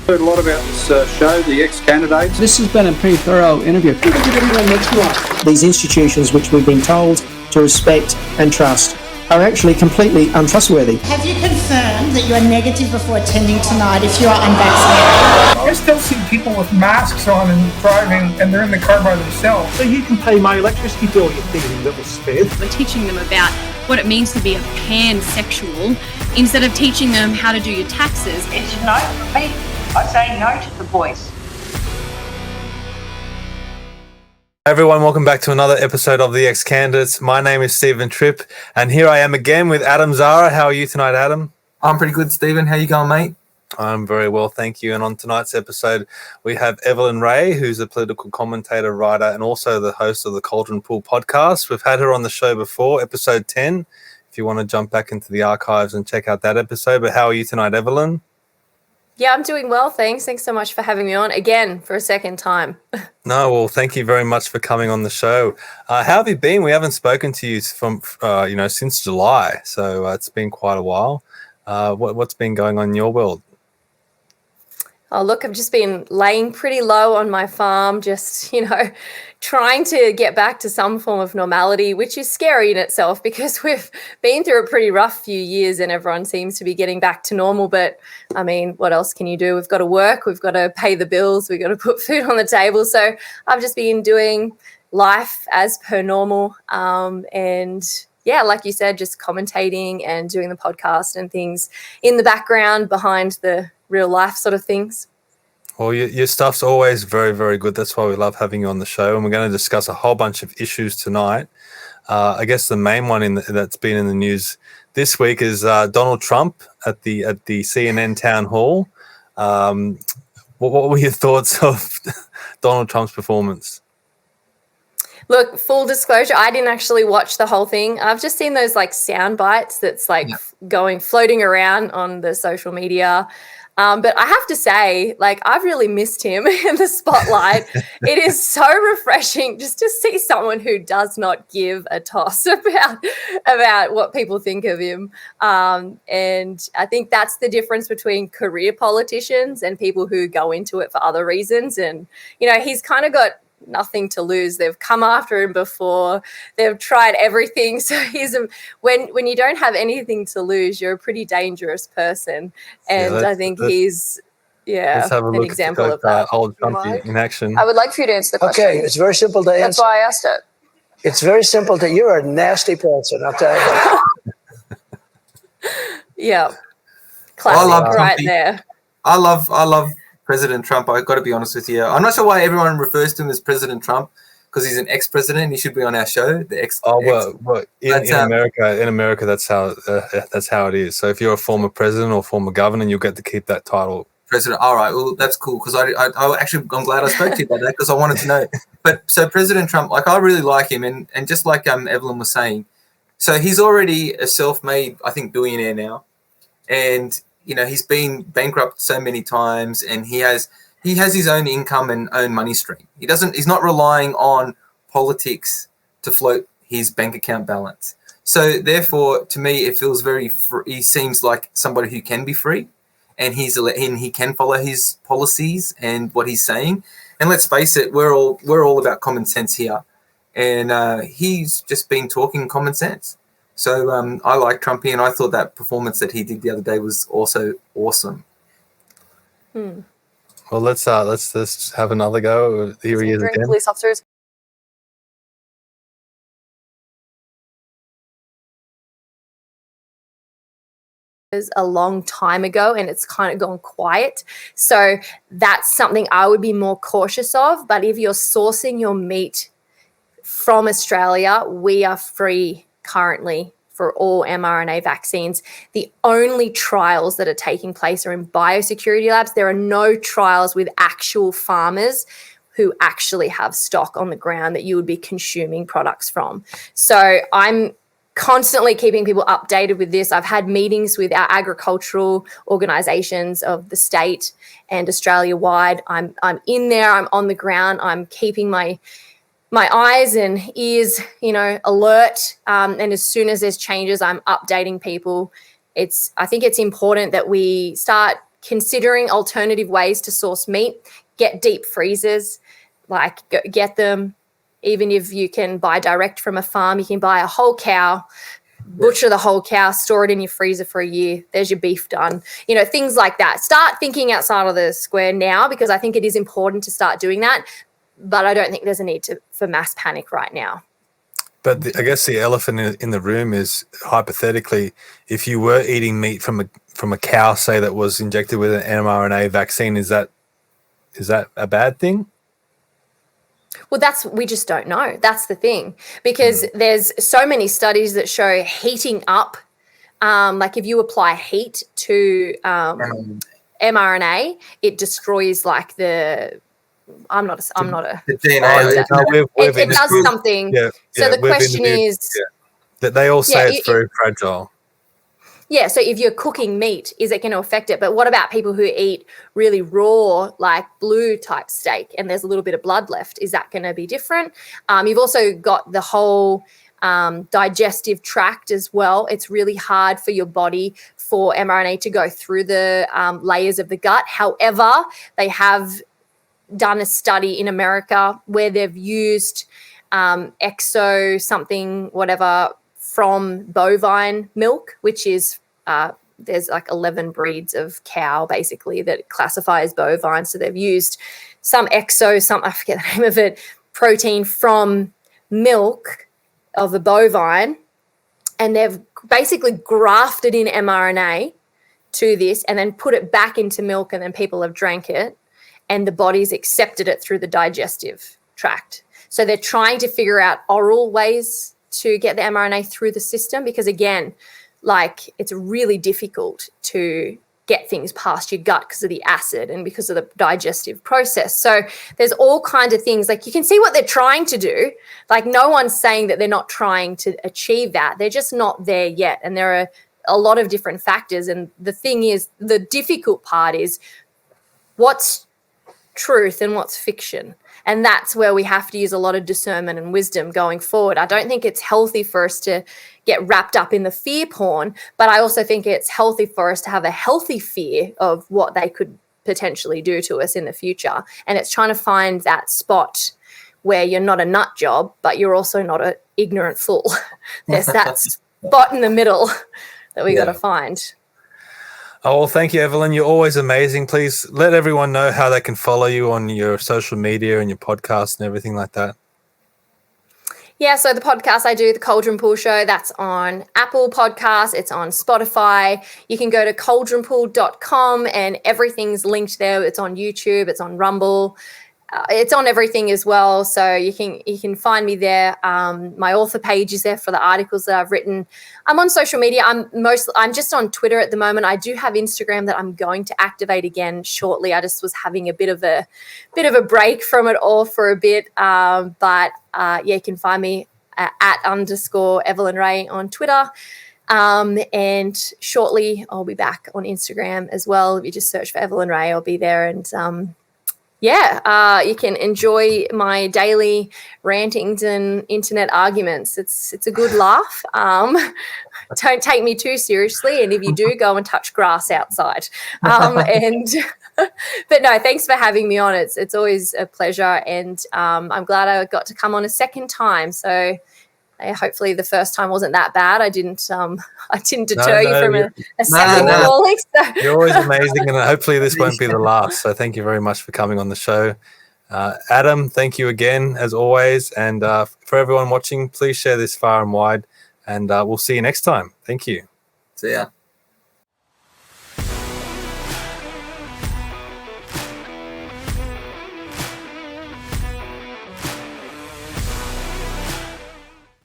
Heard a lot about this show, the ExCandidates. This has been a pretty thorough interview. These institutions which we've been told to respect and trust are actually completely untrustworthy. Have you confirmed that you are negative before attending tonight if you are unvaccinated? I still see people with masks on and driving, and they're in the car by themselves. So you can pay my electricity bill, you thieving little spit. We're teaching them about what it means to be a pansexual instead of teaching them how to do your taxes. It's no for me. I say no to the voice. Everyone, welcome back to another episode of the ExCandidates. My name is Stephen Tripp, and here I am again with Adam Zara. How are you tonight, Adam? I'm pretty good, Stephen. How you going, mate? I'm very well, thank you. And on tonight's episode, we have Evelyn Rae, who's a political commentator, writer, and also the host of the Caldron Pool podcast. We've had her on the show before, episode 10, if you want to jump back into the archives and check out that episode. But how are you tonight, Evelyn? Yeah, I'm doing well, thanks. Thanks so much for having me on again for a second time. No, well, thank you very much for coming on the show. How have you been? We haven't spoken to you from, since July, so it's been quite a while. What's been going on in your world? Oh, look, I've just been laying pretty low on my farm, just, trying to get back to some form of normality, which is scary in itself because we've been through a pretty rough few years and everyone seems to be getting back to normal. But, I mean, what else can you do? We've got to work, we've got to pay the bills, we've got to put food on the table. So I've just been doing life as per normal. Yeah, like you said, just commentating and doing the podcast and things in the background behind the real life sort of things. Well, your stuff's always very, very good. That's why we love having you on the show. And we're going to discuss a whole bunch of issues tonight. I guess the main one that's been in the news this week is Donald Trump at the CNN town hall. What were your thoughts of Donald Trump's performance? Look, full disclosure, I didn't actually watch the whole thing. I've just seen those sound bites that's floating around on the social media. But I have to say, I've really missed him in the spotlight. It is so refreshing just to see someone who does not give a toss about what people think of him. And I think that's the difference between career politicians and people who go into it for other reasons. And, he's kind of got nothing to lose. They've come after him before. They've tried everything. So when you don't have anything to lose, you're a pretty dangerous person. And I think he's let's have a an look example at of that. Old Trump in action. I would like for you to answer the question. Okay, it's very simple to answer. That's why I asked it. It's very simple to. You're a nasty person, I'll tell you. Yeah, classic there. I love President Trump. I've got to be honest with you. I'm not sure why everyone refers to him as President Trump because he's an ex-president. He should be on our show. In America, that's how it is. So if you're a former president or former governor, you'll get to keep that title. President. All right. Well, that's cool because I'm glad I spoke to you about that because I wanted to know. But so President Trump, I really like him, and just like Evelyn was saying, so he's already a self-made, I think, billionaire now, and he's been bankrupt so many times, and he has his own income and own money stream. He's not relying on politics to float his bank account balance. So therefore, to me, it feels very free. He seems like somebody who can be free, and he can follow his policies and what he's saying. And let's face it, we're all about common sense here, and he's just been talking common sense. So I like Trumpy, and I thought that performance that he did the other day was also awesome. Well, let's just have another go. Here he is again. Police officers. A long time ago, and it's kind of gone quiet. So that's something I would be more cautious of. But if you're sourcing your meat from Australia, we are free currently for all mRNA vaccines. The only trials that are taking place are in biosecurity labs. There are no trials with actual farmers who actually have stock on the ground that you would be consuming products from. So I'm constantly keeping people updated with this. I've had meetings with our agricultural organisations of the state and Australia-wide. I'm in there, I'm on the ground, I'm keeping my eyes and ears, alert. And as soon as there's changes, I'm updating people. I think it's important that we start considering alternative ways to source meat, get deep freezers, like get them. Even if you can buy direct from a farm, you can buy a whole cow, butcher the whole cow, store it in your freezer for a year. There's your beef done. You know, things like that. Start thinking outside of the square now, because I think it is important to start doing that. But I don't think there's a need for mass panic right now. But I guess the elephant in the room is, hypothetically, if you were eating meat from a cow, say, that was injected with an mRNA vaccine, is that a bad thing? Well, we just don't know. That's the thing, because there's so many studies that show heating up, like if you apply heat to mRNA, it destroys like the. I'm not a. The DNA. It does something. Yeah, so the question is that they all say it's very fragile. Yeah, so if you're cooking meat, is it going to affect it? But what about people who eat really raw, like blue type steak, and there's a little bit of blood left? Is that going to be different? You've also got the whole digestive tract as well. It's really hard for your body for mRNA to go through the layers of the gut. However, they have done a study in America where they've used exo something, whatever, from bovine milk, which is there's like 11 breeds of cow basically that classify as bovine. So they've used some exo, I forget the name of it, protein from milk of the bovine, and they've basically grafted in mRNA to this and then put it back into milk, and then people have drank it and the body's accepted it through the digestive tract. So they're trying to figure out oral ways to get the mRNA through the system, because again, like it's really difficult to get things past your gut because of the acid and because of the digestive process. So there's all kinds of things, like you can see what they're trying to do. Like no one's saying that they're not trying to achieve that. They're just not there yet. And there are a lot of different factors. And the thing is, the difficult part is what's truth and what's fiction. And that's where we have to use a lot of discernment and wisdom going forward. I don't think it's healthy for us to get wrapped up in the fear porn, but I also think it's healthy for us to have a healthy fear of what they could potentially do to us in the future. And it's trying to find that spot where you're not a nut job, but you're also not an ignorant fool. There's that spot in the middle that we got to find. Oh, well, thank you, Evelyn. You're always amazing. Please let everyone know how they can follow you on your social media and your podcast and everything like that. Yeah, so the podcast I do, the Caldron Pool Show, that's on Apple Podcasts, it's on Spotify. You can go to caldronpool.com and everything's linked there. It's on YouTube, it's on Rumble. It's on everything as well, so you can find me there. My author page is there for the articles that I've written. I'm on social media. I'm just on Twitter at the moment. I do have Instagram that I'm going to activate again shortly. I just was having a bit of a break from it all for a bit. But you can find me at @_Evelyn Rae on Twitter. And shortly I'll be back on Instagram as well. If you just search for Evelyn Rae, I'll be there. And you can enjoy my daily rantings and internet arguments. It's a good laugh. Don't take me too seriously, and if you do, go and touch grass outside. But no, thanks for having me on. It's always a pleasure, and I'm glad I got to come on a second time. So hopefully the first time wasn't that bad. I didn't deter you from a second calling. So. You're always amazing, and hopefully this won't be the last. So thank you very much for coming on the show. Adam, thank you again, as always. And for everyone watching, please share this far and wide, and we'll see you next time. Thank you. See ya.